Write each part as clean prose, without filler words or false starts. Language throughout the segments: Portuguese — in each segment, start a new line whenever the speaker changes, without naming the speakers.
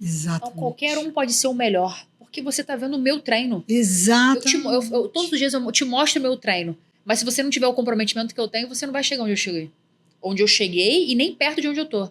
Então, qualquer
Exatamente.
um pode ser o melhor, porque você tá vendo o meu treino.
Exatamente.
Todos os dias eu te mostro o meu treino. Mas se você não tiver o comprometimento que eu tenho, você não vai chegar onde eu cheguei. Onde eu cheguei e nem perto de onde eu tô.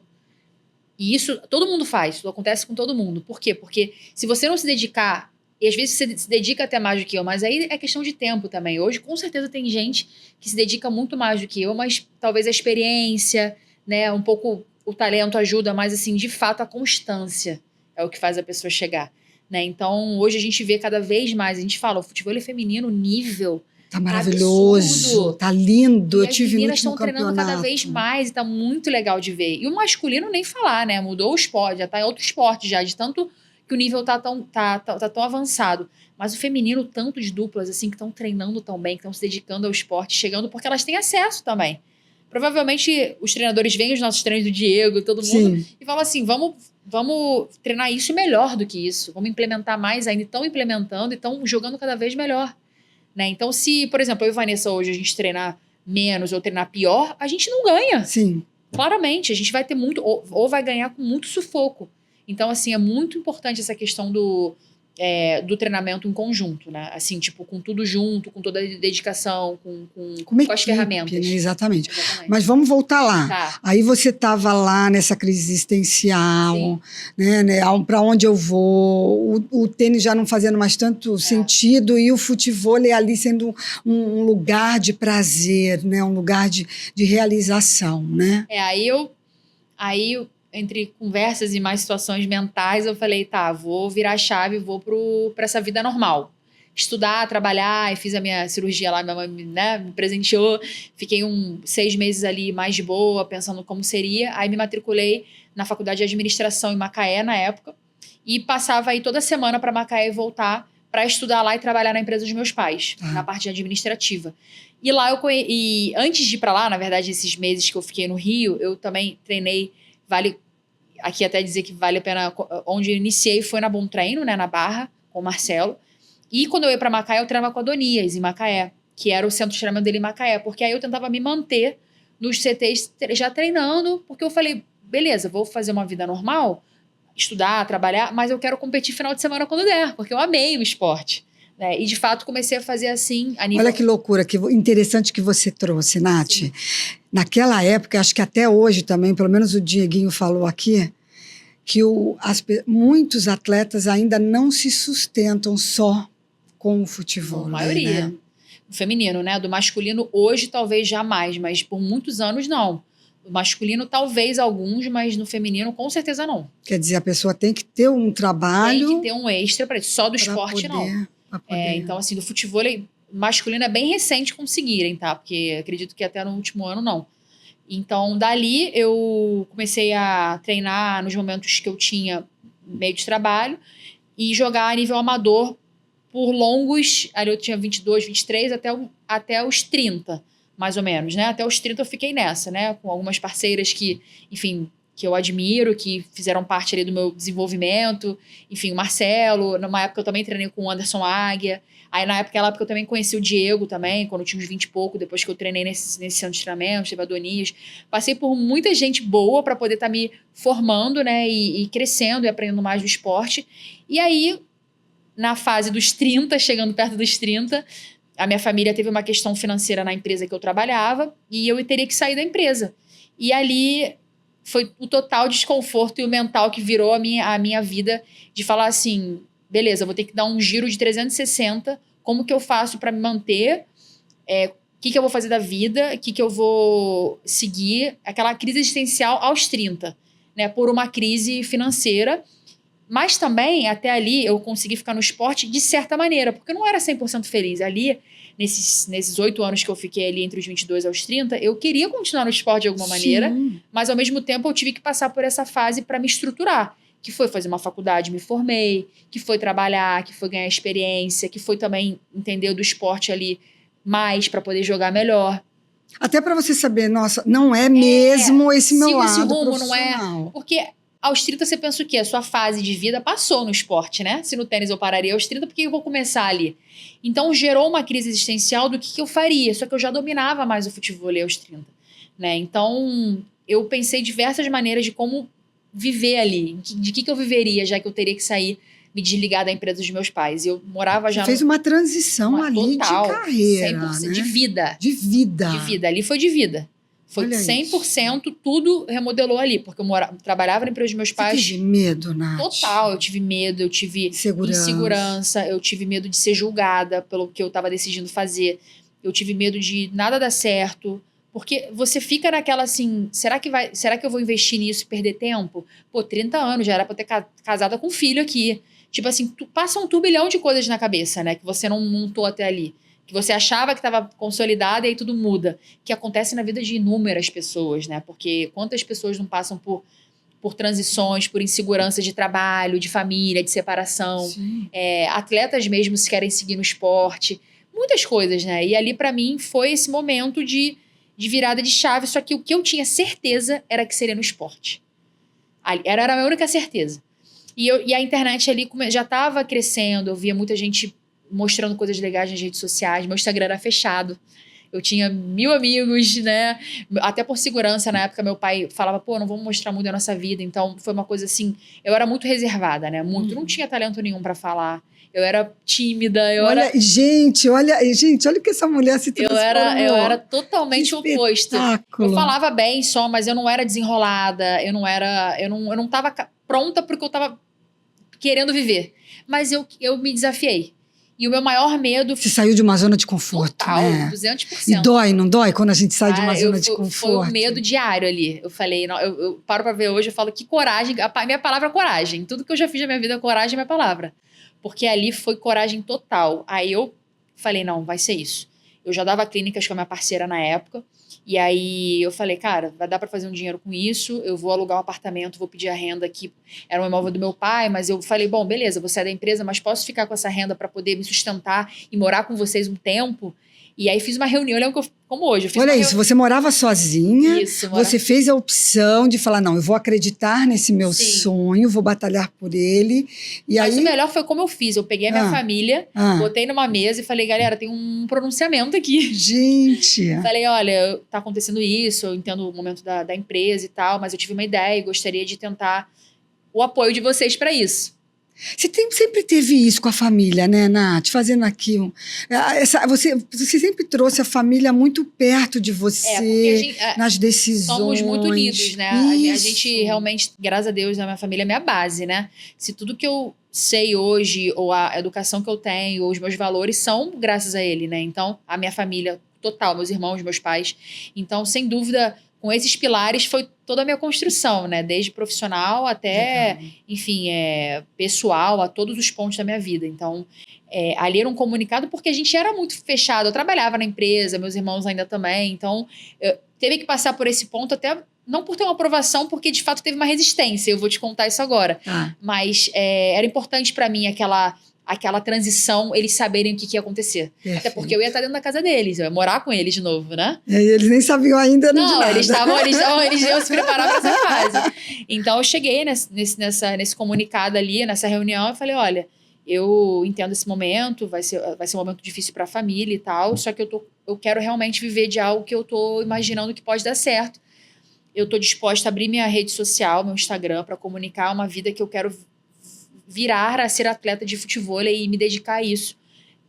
E isso todo mundo faz, isso acontece com todo mundo. Por quê? Porque se você não se dedicar, e às vezes você se dedica até mais do que eu, mas aí é questão de tempo também. Hoje, com certeza, tem gente que se dedica muito mais do que eu, mas talvez a experiência, né, um pouco o talento ajuda, mas assim, de fato, a constância é o que faz a pessoa chegar. Né? Então, hoje a gente vê cada vez mais, a gente fala, o futebol feminino, o nível
Tá
tá
maravilhoso,
absurdo.
tá lindo.
E
Eu
as
tive no
meninas
último
estão treinando cada vez
campeonato.
mais e tá muito legal de ver. E o masculino nem falar, né? Mudou o esporte, já tá em outro esporte já, de tanto que o nível tá tão avançado. Mas o feminino, tanto de duplas, assim, que estão treinando tão bem, que estão se dedicando ao esporte, chegando, porque elas têm acesso também. Provavelmente os treinadores veem os nossos treinos do Diego, todo mundo,
Sim.
e falam assim: vamos treinar isso melhor do que isso. Vamos implementar mais ainda. Estão implementando e estão jogando cada vez melhor. Né? Então, se, por exemplo, eu e Vanessa hoje a gente treinar menos ou treinar pior, a gente não ganha.
Sim.
Claramente, a gente vai ter muito, ou vai ganhar com muito sufoco. Então, assim, é muito importante essa questão do treinamento em conjunto, né? Assim, tipo, com tudo junto, com toda a dedicação,
Como
com as
equipe,
ferramentas.
né? Exatamente.
Exatamente.
Mas vamos voltar lá.
Tá.
Aí você estava lá nessa crise existencial,
Sim.
né? Para onde eu vou? O tênis já não fazendo mais tanto sentido e o futevôlei ali sendo um lugar de prazer, né? Um lugar de realização, né?
Aí, entre conversas e mais situações mentais, eu falei, tá, vou virar a chave, vou pra essa vida normal. Estudar, trabalhar, e fiz a minha cirurgia lá, minha mãe, né, me presenteou. Fiquei 6 meses ali mais de boa, pensando como seria. Aí me matriculei na faculdade de administração em Macaé, na época. E passava aí toda semana para Macaé e voltar para estudar lá e trabalhar na empresa dos meus pais, na parte administrativa. E lá e antes de ir para lá, na verdade, esses meses que eu fiquei no Rio, eu também treinei, vale aqui até dizer que vale a pena, onde eu iniciei foi na Bom Treino, né, na Barra, com o Marcelo. E quando eu ia para Macaé, eu treinava com a Donias, em Macaé, que era o centro de treinamento dele em Macaé, porque aí eu tentava me manter nos CTs já treinando, porque eu falei, beleza, vou fazer uma vida normal, estudar, trabalhar, mas eu quero competir final de semana quando der, porque eu amei o esporte. Né? E de fato comecei a fazer assim a nível.
Olha que loucura, que interessante que você trouxe, Nath.
Sim.
Naquela época, acho que até hoje também, pelo menos o Dieguinho falou aqui, que muitos atletas ainda não se sustentam só com o futebol.
A maioria.
Né?
Do feminino, né? Do masculino, hoje talvez jamais, mas por muitos anos não. Do masculino, talvez alguns, mas no feminino, com certeza não.
Quer dizer, a pessoa tem que ter um trabalho.
Tem que ter um extra para isso. Só do esporte, não. Então, assim, do futebol masculino é bem recente conseguirem, tá? Porque acredito que até no último ano não. Então, dali eu comecei a treinar nos momentos que eu tinha meio de trabalho e jogar a nível amador por longos, ali eu tinha 22, 23, até os 30, mais ou menos, né? Até os 30 eu fiquei nessa, né? Com algumas parceiras que, enfim, que eu admiro, que fizeram parte ali do meu desenvolvimento. Enfim, o Marcelo, numa época eu também treinei com o Anderson Águia. Aí, naquela época, eu também conheci o Diego também, quando eu tinha uns 20 e pouco, depois que eu treinei nesse centro de treinamento, teve a Donias. Passei por muita gente boa para poder estar me formando, né? E crescendo e aprendendo mais do esporte. E aí, na fase dos 30, chegando perto dos 30, a minha família teve uma questão financeira na empresa que eu trabalhava e eu teria que sair da empresa. E ali foi o total desconforto e o mental que virou a minha vida de falar assim, beleza, vou ter que dar um giro de 360, como que eu faço para me manter, o que eu vou fazer da vida, o que eu vou seguir, aquela crise existencial aos 30, né, por uma crise financeira. Mas também, até ali, eu consegui ficar no esporte de certa maneira, porque eu não era 100% feliz. Ali, nesses 8 anos que eu fiquei ali entre os 22 aos 30, eu queria continuar no esporte de alguma maneira, mas ao mesmo tempo eu tive que passar por essa fase para me estruturar, que foi fazer uma faculdade, me formei, que foi trabalhar, que foi ganhar experiência, que foi também entender do esporte ali mais para poder jogar melhor.
Até para você saber, nossa, não é mesmo esse meu lado
esse rumo,
profissional.
não é? Porque aos 30 você pensa o quê? A sua fase de vida passou no esporte, né? Se no tênis eu pararia aos 30, por que eu vou começar ali? Então gerou uma crise existencial do que eu faria, só que eu já dominava mais o futebol aos 30. Né? Então eu pensei diversas maneiras de como viver ali? De que eu viveria, já que eu teria que sair, me desligar da empresa dos meus pais? Eu morava já...
Você fez uma transição ali
total,
de carreira,
100%,
né?
de vida.
De vida.
De vida. Ali foi de vida. Foi
Olha
100%, isso. Tudo remodelou ali. Porque eu trabalhava na empresa dos meus pais.
Você teve medo, Nath?
Total. Eu tive medo, eu tive insegurança, eu tive medo de ser julgada pelo que eu estava decidindo fazer. Eu tive medo de nada dar certo. Porque você fica naquela assim, será que eu vou investir nisso e perder tempo? Pô, 30 anos, já era pra eu ter casada com um filho aqui. Tipo assim, passa um turbilhão de coisas na cabeça, né? Que você não montou até ali. Que você achava que estava consolidada e aí tudo muda. Que acontece na vida de inúmeras pessoas, né? Porque quantas pessoas não passam por transições, por insegurança de trabalho, de família, de separação. Atletas mesmo se querem seguir no esporte. Muitas coisas, né? E ali pra mim foi esse momento de virada de chave, só que o que eu tinha certeza era que seria no esporte. Era a minha única certeza. E a internet ali já estava crescendo, eu via muita gente mostrando coisas legais nas redes sociais, meu Instagram era fechado, eu tinha 1000 amigos, né? Até por segurança, na época, meu pai falava, pô, não vamos mostrar muito da nossa vida, então foi uma coisa assim, eu era muito reservada, né? Não tinha talento nenhum para falar. Eu era tímida,
Gente, olha o que essa mulher se transformou.
Eu era totalmente oposto. Eu falava bem só, mas eu não era desenrolada, eu não tava pronta porque eu tava querendo viver. Mas eu me desafiei. E o meu maior medo...
Você saiu de uma zona de conforto,
total,
né?
200%.
E dói, não dói quando a gente sai de uma zona de conforto?
Foi um medo diário ali. Eu falei, não, eu paro pra ver hoje, eu falo que coragem... Minha palavra é coragem. Tudo que eu já fiz na minha vida, coragem é minha palavra. Porque ali foi coragem total. Aí eu falei, não, vai ser isso. Eu já dava clínicas com a minha parceira na época. E aí eu falei, cara, vai dar pra fazer um dinheiro com isso. Eu vou alugar um apartamento, vou pedir a renda aqui. Era um imóvel do meu pai, mas eu falei, bom, beleza, vou sair da empresa, mas posso ficar com essa renda pra poder me sustentar e morar com vocês um tempo? E aí fiz uma reunião, eu lembro como hoje.
Olha isso, você morava sozinha, você fez a opção de falar, não, eu vou acreditar nesse meu sonho, vou batalhar por ele.
Mas o melhor foi como eu fiz, eu peguei a minha família, botei numa mesa e falei, galera, tem um pronunciamento aqui.
Gente!
Falei, olha, tá acontecendo isso, eu entendo o momento da empresa e tal, mas eu tive uma ideia e gostaria de tentar o apoio de vocês para isso.
Você sempre teve isso com a família, né, Nath? Fazendo aqui. Você sempre trouxe a família muito perto de você, nas decisões.
Somos muito unidos, né? A gente realmente, graças a Deus, a minha família é minha base, né? Se tudo que eu sei hoje, ou a educação que eu tenho, ou os meus valores, são graças a ele, né? Então, a minha família total, meus irmãos, meus pais. Então, sem dúvida, com esses pilares foi toda a minha construção, né? Desde profissional até, enfim, pessoal, a todos os pontos da minha vida. Então, ali era um comunicado porque a gente era muito fechado. Eu trabalhava na empresa, meus irmãos ainda também. Então, teve que passar por esse ponto até... Não por ter uma aprovação, porque de fato teve uma resistência. Eu vou te contar isso agora. Mas era importante para mim aquela transição, eles saberem o que ia acontecer. Perfeito. Até porque eu ia estar dentro da casa deles, eu ia morar com eles de novo, né?
E eles nem sabiam ainda de nada.
Não, eles iam se preparar para essa fase. Então eu cheguei nesse comunicado ali, nessa reunião, e falei, olha, eu entendo esse momento, vai ser um momento difícil para a família e tal, só que eu quero realmente viver de algo que eu tô imaginando que pode dar certo. Eu tô disposta a abrir minha rede social, meu Instagram, para comunicar uma vida que eu quero virar a ser atleta de futebol e me dedicar a isso,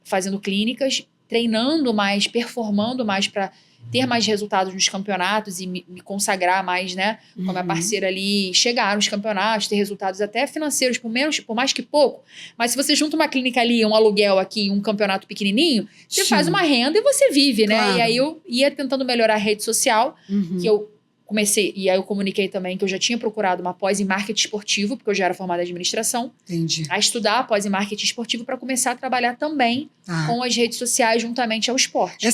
fazendo clínicas, treinando mais, performando mais para ter mais resultados nos campeonatos e me consagrar mais, né, com a minha parceira ali, chegar nos campeonatos, ter resultados até financeiros, por mais que pouco, mas se você junta uma clínica ali, um aluguel aqui, um campeonato pequenininho, você faz uma renda e você vive, né? Claro. E aí eu ia tentando melhorar a rede social, que eu comecei, e aí eu comuniquei também que eu já tinha procurado uma pós em marketing esportivo, porque eu já era formada em administração.
Entendi.
A estudar pós em marketing esportivo para começar a trabalhar também com as redes sociais juntamente ao esporte.